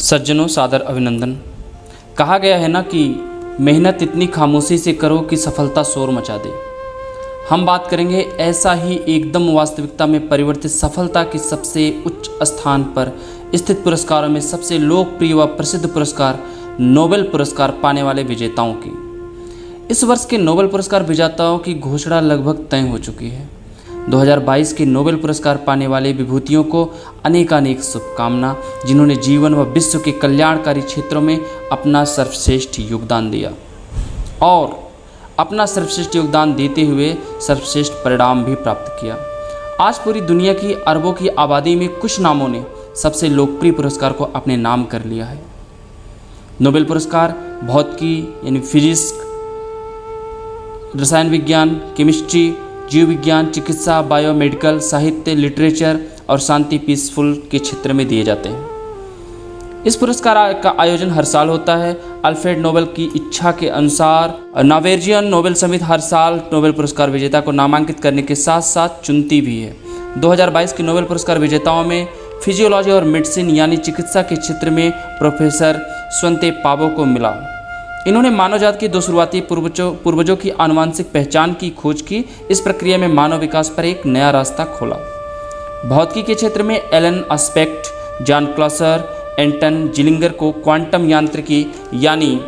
सज्जनों, सादर अभिनंदन। कहा गया है ना कि मेहनत इतनी खामोशी से करो कि सफलता शोर मचा दे। हम बात करेंगे ऐसा ही एकदम वास्तविकता में परिवर्तित सफलता के सबसे उच्च स्थान पर स्थित पुरस्कारों में सबसे लोकप्रिय व प्रसिद्ध पुरस्कार नोबेल पुरस्कार पाने वाले विजेताओं की। इस वर्ष के नोबेल पुरस्कार विजेताओं की घोषणा लगभग तय हो चुकी है। 2022 के नोबेल पुरस्कार पाने वाले विभूतियों को अनेकानेक शुभकामना, जिन्होंने जीवन व विश्व के कल्याणकारी क्षेत्रों में अपना सर्वश्रेष्ठ योगदान दिया और अपना सर्वश्रेष्ठ योगदान देते हुए सर्वश्रेष्ठ परिणाम भी प्राप्त किया। आज पूरी दुनिया की अरबों की आबादी में कुछ नामों ने सबसे लोकप्रिय पुरस्कार को अपने नाम कर लिया है। नोबेल पुरस्कार भौतिकी यानी फिजिक्स, रसायन विज्ञान, केमिस्ट्री, जीव विज्ञान, चिकित्सा, बायोमेडिकल, साहित्य, लिटरेचर और शांति पीसफुल के क्षेत्र में दिए जाते हैं। इस पुरस्कार का आयोजन हर साल होता है। अल्फ्रेड नोबेल की इच्छा के अनुसार नॉर्वेजियन नोबेल समिति हर साल नोबेल पुरस्कार विजेता को नामांकित करने के साथ साथ चुनती भी है। 2022 के नोबेल पुरस्कार विजेताओं में फिजियोलॉजी और मेडिसिन यानी चिकित्सा के क्षेत्र में प्रोफेसर स्वंते पाबो को मिला। इन्होंने मानव जाति के दो शुरुआती पूर्वजों की आनुवंशिक पहचान की खोज की। इस प्रक्रिया में मानव विकास पर एक नया रास्ता खोला। भौतिकी के क्षेत्र में एलन एस्पेक्ट, जॉन क्लॉसर, एंटन जिलिंगर को क्वांटम यांत्रिकी यानी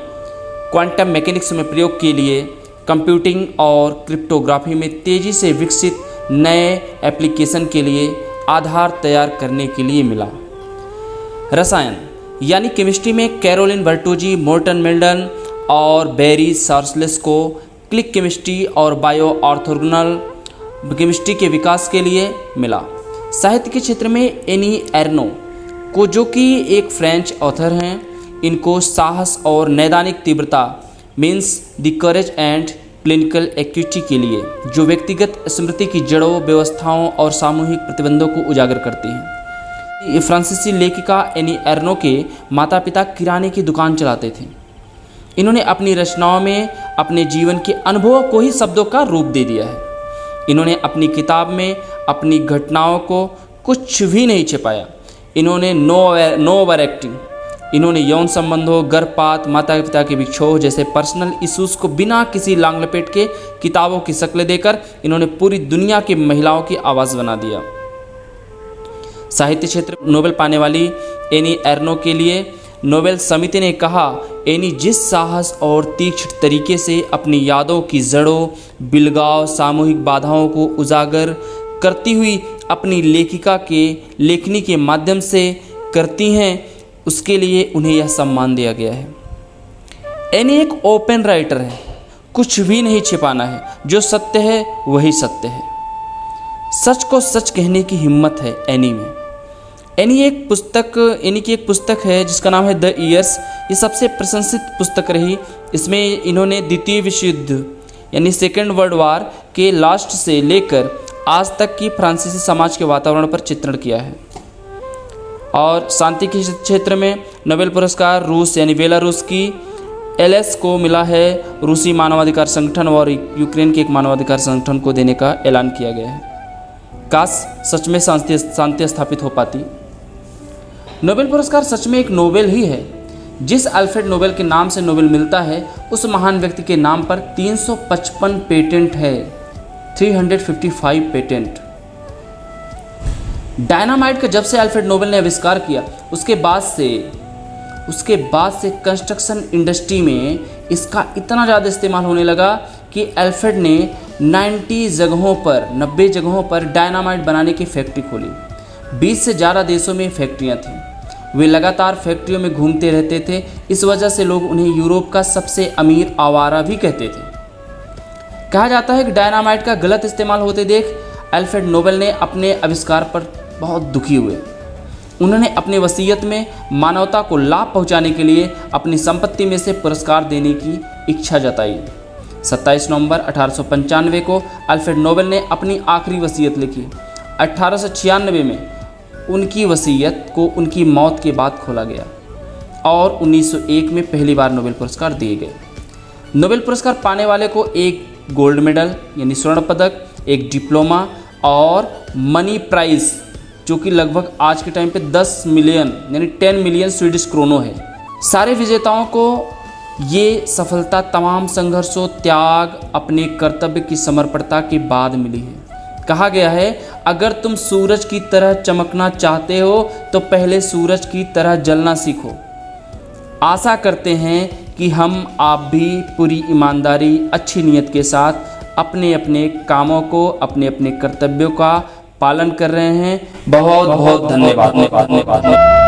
क्वांटम मैकेनिक्स में प्रयोग के लिए कंप्यूटिंग और क्रिप्टोग्राफी में तेजी से विकसित नए एप्लीकेशन के लिए आधार तैयार करने के लिए मिला। रसायन यानी केमिस्ट्री में कैरोलिन बर्टोजी, मोर्टन मेल्डन और बैरी सार्सलेस को क्लिक केमिस्ट्री और बायो ऑर्थोगोनल केमिस्ट्री के विकास के लिए मिला। साहित्य के क्षेत्र में एनी एर्नो को, जो कि एक फ्रेंच ऑथर हैं, इनको साहस और नैदानिक तीव्रता means the courage and clinical acuity के लिए, जो व्यक्तिगत स्मृति की जड़ों, व्यवस्थाओं और सामूहिक प्रतिबंधों को उजागर करती हैं। फ्रांसीसी लेखिका एनी एर्नो के माता पिता किराने की दुकान चलाते थे। इन्होंने अपनी रचनाओं में अपने जीवन के अनुभवों को ही शब्दों का रूप दे दिया है। इन्होंने अपनी किताब में अपनी घटनाओं को कुछ भी नहीं छिपाया। इन्होंने नो ओवर एक्टिंग, इन्होंने यौन संबंधों, गर्भपात, माता पिता के विक्षोभ जैसे पर्सनल इश्यूज को बिना किसी लांग लपेट के किताबों की शक्ल देकर इन्होंने पूरी दुनिया की महिलाओं की आवाज़ बना दिया। साहित्य क्षेत्र नोबेल पाने वाली एनी एर्नो के लिए नोबेल समिति ने कहा, एनी जिस साहस और तीक्ष्ण तरीके से अपनी यादों की जड़ों, बिलगाव, सामूहिक बाधाओं को उजागर करती हुई अपनी लेखनी के माध्यम से करती हैं, उसके लिए उन्हें यह सम्मान दिया गया है। एनी एक ओपन राइटर है, कुछ भी नहीं छिपाना है, जो सत्य है वही सत्य है। सच को सच कहने की हिम्मत है एनी में। एनी की एक पुस्तक है जिसका नाम है द ईयर्स। ये सबसे प्रशंसित पुस्तक रही। इसमें इन्होंने द्वितीय विश्व युद्ध यानी सेकेंड वर्ल्ड वार के लास्ट से लेकर आज तक की फ्रांसीसी समाज के वातावरण पर चित्रण किया है। और शांति के क्षेत्र में नोबेल पुरस्कार रूस यानी बेलारूस की एलएस को मिला है। रूसी मानवाधिकार संगठन और यूक्रेन के एक मानवाधिकार संगठन को देने का ऐलान किया गया है। काश सच में शांति स्थापित हो पाती। नोबेल पुरस्कार सच में एक नोबेल ही है। जिस अल्फ्रेड नोबेल के नाम से नोबेल मिलता है, उस महान व्यक्ति के नाम पर 355 पेटेंट है, 355 पेटेंट। डायनामाइट का जब से अल्फ्रेड नोबेल ने आविष्कार किया, उसके बाद से कंस्ट्रक्शन इंडस्ट्री में इसका इतना ज़्यादा इस्तेमाल होने लगा कि अल्फ्रेड ने 90 जगहों पर डायनामाइट बनाने की फैक्ट्री खोली। 20 से ज़्यादा देशों में फैक्ट्रियाँ थीं। वे लगातार फैक्ट्रियों में घूमते रहते थे। इस वजह से लोग उन्हें यूरोप का सबसे अमीर आवारा भी कहते थे। कहा जाता है कि डायनामाइट का गलत इस्तेमाल होते देख अल्फ्रेड नोबेल ने अपने आविष्कार पर बहुत दुखी हुए। उन्होंने अपनी वसीयत में मानवता को लाभ पहुंचाने के लिए अपनी संपत्ति में से पुरस्कार देने की इच्छा जताई। 27 नवंबर 1895 को अल्फ्रेड नोबेल ने अपनी आखिरी वसीयत लिखी। 1896 में उनकी वसीयत को उनकी मौत के बाद खोला गया और 1901 में पहली बार नोबेल पुरस्कार दिए गए। नोबेल पुरस्कार पाने वाले को एक गोल्ड मेडल यानी स्वर्ण पदक, एक डिप्लोमा और मनी प्राइज जो कि लगभग आज के टाइम पे 10 मिलियन यानी 10 मिलियन स्वीडिश क्रोनो है। सारे विजेताओं को ये सफलता तमाम संघर्षों, त्याग, अपने कर्तव्य की समर्पणता के बाद मिली है। कहा गया है, अगर तुम सूरज की तरह चमकना चाहते हो तो पहले सूरज की तरह जलना सीखो। आशा करते हैं कि आप भी पूरी ईमानदारी, अच्छी नीयत के साथ अपने अपने कामों को, अपने अपने कर्तव्यों का पालन कर रहे हैं। बहुत बहुत धन्यवाद।